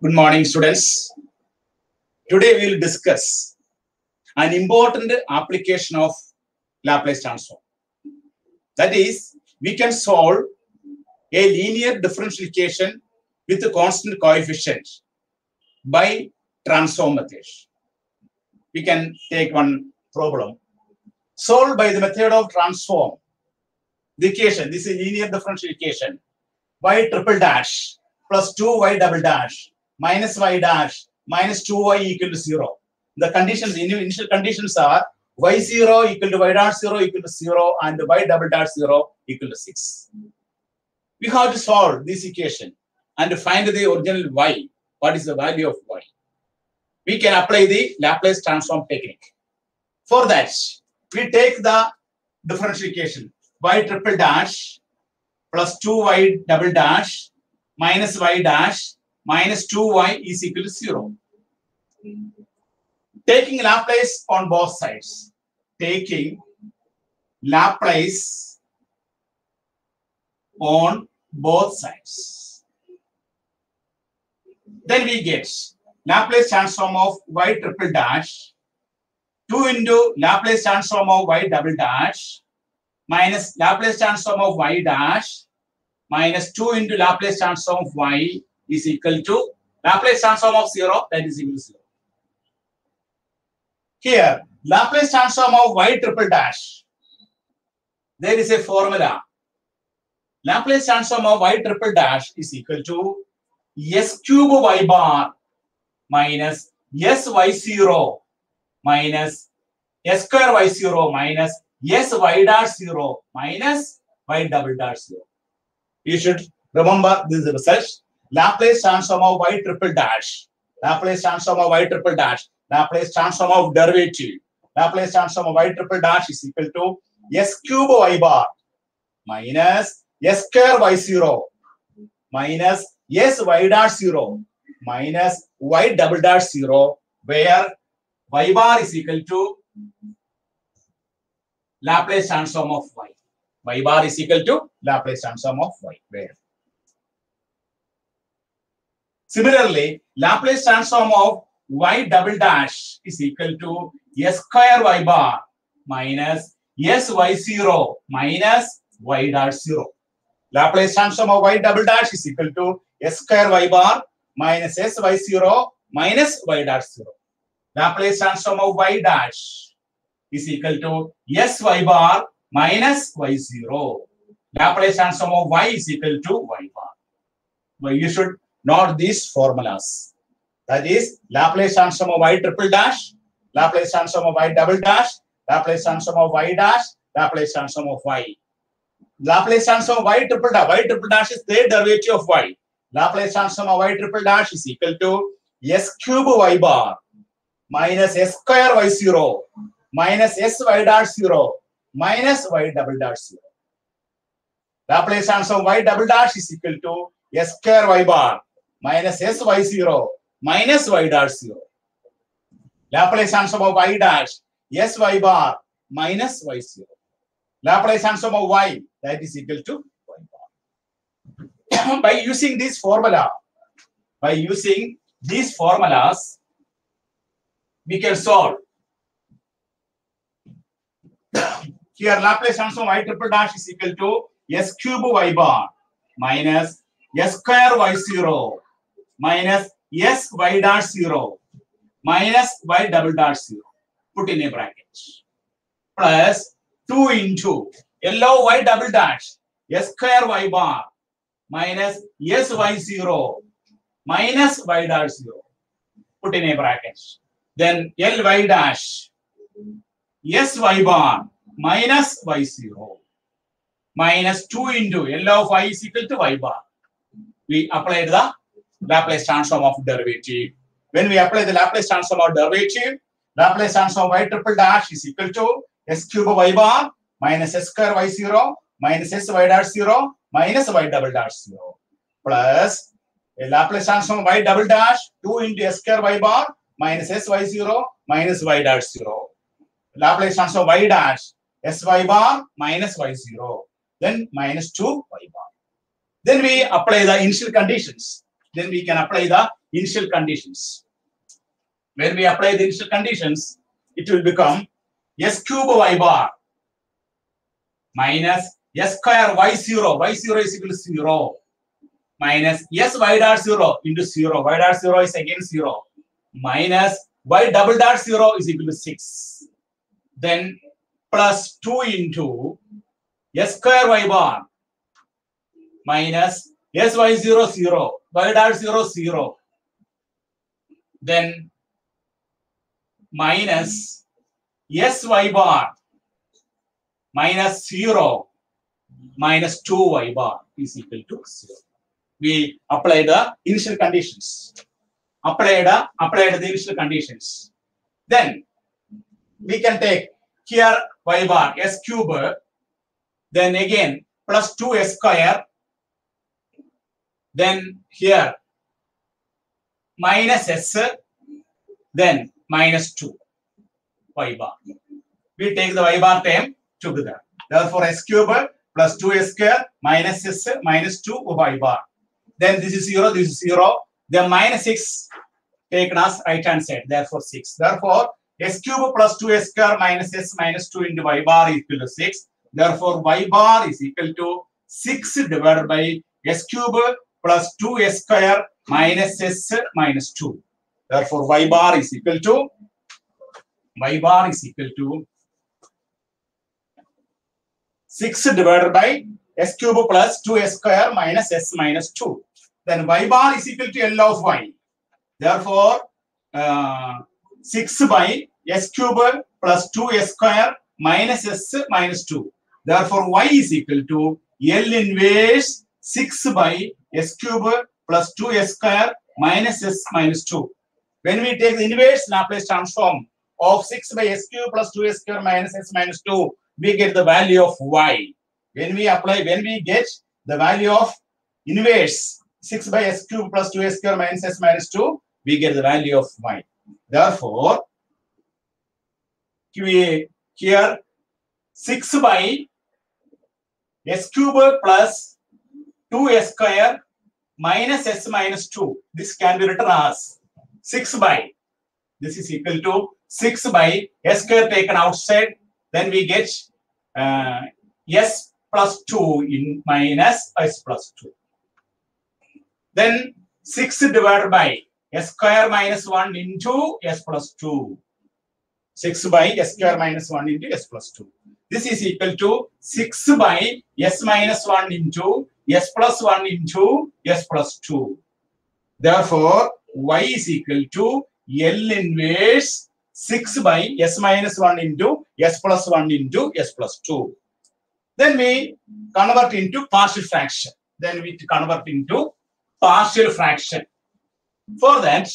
Good morning, students. Today we will discuss an important application of Laplace transform. That is, we can solve a linear differential equation with a constant coefficient by transform method. We can take one problem. Solved by the method of transform. The equation, this is linear differential equation. Y triple dash plus 2y double dash minus y dash minus 2y equal to 0. The conditions, initial conditions are y0 equal to y dash 0 equal to 0 and y double dash 0 equal to 6. We have to solve this equation and find the original y. What is the value of y? We can apply the Laplace transform technique. For that, we take the differential equation y triple dash plus 2y double dash minus y dash minus 2y is equal to 0. Taking Laplace on both sides. Taking Laplace on both sides. Then we get Laplace transform of y triple dash 2 into Laplace transform of y double dash minus Laplace transform of y dash minus 2 into Laplace transform of y is equal to Laplace transform of 0, that is equal to 0. Here, Laplace transform of y triple dash, there is a formula. Laplace transform of y triple dash is equal to s cube y bar minus s y0 minus s square y0 minus s y dash 0 minus y double dash 0. You should remember this result. Laplace transform of y triple dash, Laplace transform of y triple dash, Laplace transform of derivative, Laplace transform of y triple dash is equal to s cube y bar minus s square y0 minus s y dash 0 minus y double dash 0, where y bar is equal to Laplace transform of y. Y bar is equal to Laplace transform of y. Where? Similarly, Laplace transform of y double dash is equal to s square y bar minus s y0 minus y dash 0. Laplace transform of y double dash is equal to s square y bar minus s y0 minus y dash 0. Laplace transform of y dash is equal to s y bar minus y0. Laplace transform of y is equal to y bar. But you should know these formulas. That is Laplace transform of y triple dash, Laplace transform of y double dash, Laplace transform of y dash, Laplace transform of y. Laplace transform of y triple dash is the derivative of y. Laplace transform of y triple dash is equal to s cube y bar minus s square y0 minus s y dash 0 minus y double dash 0. Laplace transform y double dash is equal to s square y bar minus s y0 minus y dash 0. Laplace transform of y dash s y bar minus y0. Laplace transform of y, that is equal to y bar. By using this formula, we can solve. Here, Laplace transform y triple dash is equal to s cube y bar minus s square y0 minus s y dash 0 minus y double dash 0. Put in a bracket. Plus 2 into yellow y double dash s square y bar minus s y0 minus y dash 0. Put in a bracket. Then L y dash s y bar minus y0 minus 2 into L of y is equal to y bar. We applied the Laplace transform of derivative. When we apply the Laplace transform of derivative, Laplace transform y triple dash is equal to s cube y bar minus s square y0 minus s y dash 0 minus y double dash 0 plus a Laplace transform y double dash 2 into s square y bar minus s y0 minus y dash 0. Laplace transform y dash s y bar minus y0, then minus 2 y bar. Then we apply the initial conditions. Then we can apply the initial conditions. When we apply the initial conditions, it will become s cube y bar minus s square y0. Y0 is equal to 0 minus s y dot 0 into 0. Y dot 0 is again 0 minus y double dot 0 is equal to 6. Then plus 2 into s square y bar minus s y0 0. Y dot 0 0. Then minus s y bar minus 0 minus 2y bar is equal to 0. We apply the initial conditions. Apply the initial conditions. Then we can take here y bar s cube, then again plus 2s square, then here minus s, then minus 2 y bar. We take the y bar term together. Therefore, s cube plus 2s square minus s minus 2 y bar. Then this is 0, this is 0. Then minus 6 taken as right hand side. Therefore, 6. Therefore, s cube plus 2s square minus s minus 2 into y bar is equal to 6. Therefore, y bar is equal to 6 divided by s cube plus 2s square minus s minus 2. Therefore, y bar is equal to 6 divided by s cube plus 2s square minus s minus 2. Then y bar is equal to L of y. Therefore, 6 by s cube plus 2s square minus s minus 2. Therefore, y is equal to L inverse 6 by s cube plus 2s square minus s minus 2. When we take the inverse Laplace transform of 6 by s cube plus 2s square minus s minus 2, we get the value of y. When we get the value of inverse 6 by s cube plus 2s square minus s minus 2, we get the value of y. Therefore, here 6 by s cube plus 2s square minus s minus 2. This can be written as 6 by, this is equal to 6 by s square taken outside. Then we get s plus 2 in minus s plus 2. Then 6 divided by s square minus 1 into s plus 2. 6 by s square minus 1 into s plus 2. This is equal to 6 by s minus 1 into s plus 1 into s plus 2. Therefore, y is equal to L inverse 6 by s minus 1 into s plus 1 into s plus 2. Then we convert into partial fraction. For that,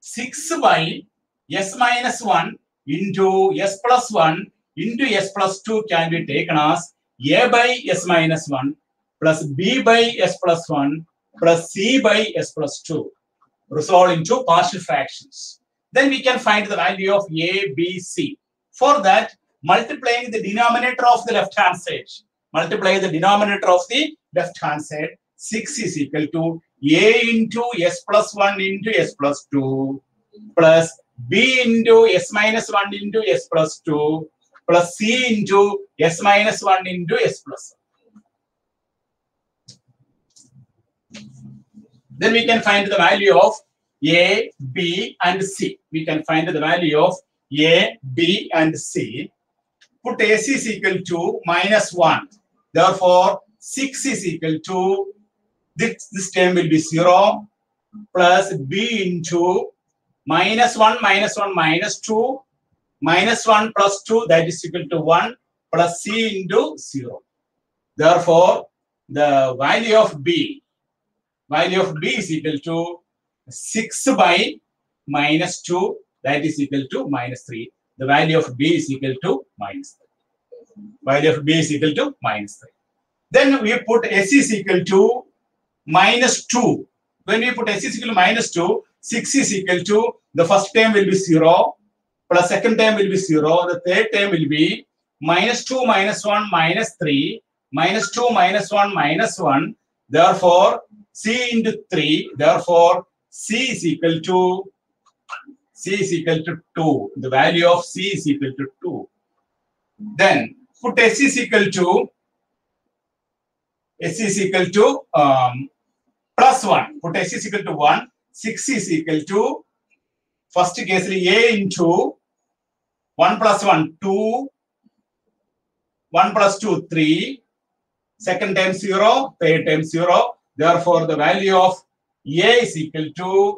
6 by s minus 1 into s plus 1 into s plus 2 can be taken as a by s minus 1 plus b by s plus 1 plus c by s plus 2. Resolve into partial fractions. Then we can find the value of a, b, c. For that, multiplying the denominator of the left hand side. 6 is equal to a into s plus 1 into s plus 2 plus b into s minus 1 into s plus 2 plus c into s minus 1 into s plus 1. Then we can find the value of a, b, and c. Put AC is equal to minus 1. Therefore, 6 is equal to, this term will be 0 plus b into minus 1 minus 1 minus 2 minus 1 plus 2, that is equal to 1 plus c into 0. Therefore, the value of b is equal to 6 by minus 2, that is equal to minus 3. The value of b is equal to minus 3. Then we put s is equal to minus 2. When we put s is equal to minus 2, 6 is equal to, the first term will be 0, plus second term will be 0, the third term will be minus 2 minus 1 minus 3, minus 2 minus 1 minus 1. Therefore, c into 3. Therefore, c is equal to 2. The value of c is equal to 2. Then put s is equal to plus 1. Put s is equal to 1. 6 is equal to, first case a into 1 plus 1, 2. 1 plus 2, 3. Second time 0, third time 0. Therefore, the value of a is equal to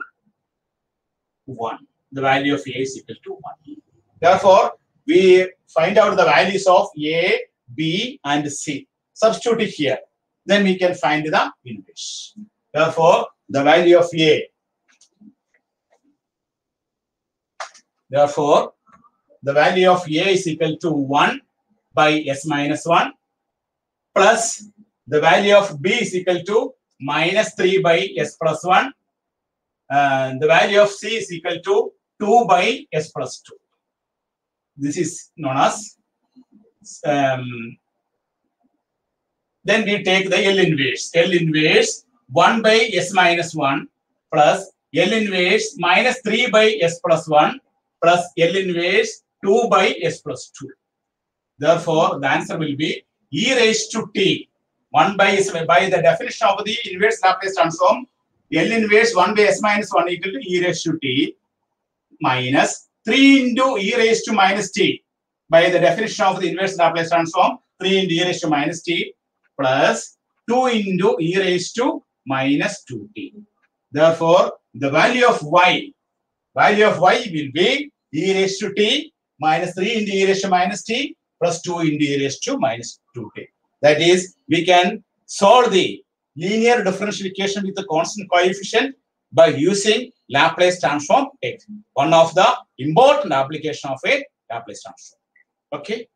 1. The value of a is equal to 1. Therefore, we find out the values of a, b, and c. Substitute it here. Then we can find the inverse. Therefore, the value of a. Therefore, the value of a is equal to 1 by s minus 1 plus the value of b is equal to minus 3 by s plus 1. The value of c is equal to 2 by s plus 2. This is known as, then we take the L inverse. L inverse 1 by s minus 1 plus L inverse minus 3 by s plus 1 plus L inverse 2 by s plus 2. Therefore, the answer will be e raised to t. 1 by s, by the definition of the inverse Laplace transform, L inverse 1 by s minus 1 equal to e raised to t minus 3 into e raised to minus t. By the definition of the inverse Laplace transform, 3 into e raised to minus t plus 2 into e raised to minus 2t. Therefore, the value of y will be e raised to t minus 3 into e raised to minus t plus 2 into e raised to minus 2t. That is, we can solve the linear differential equation with the constant coefficient by using Laplace transform technique. One of the important application of a Laplace transform. Okay.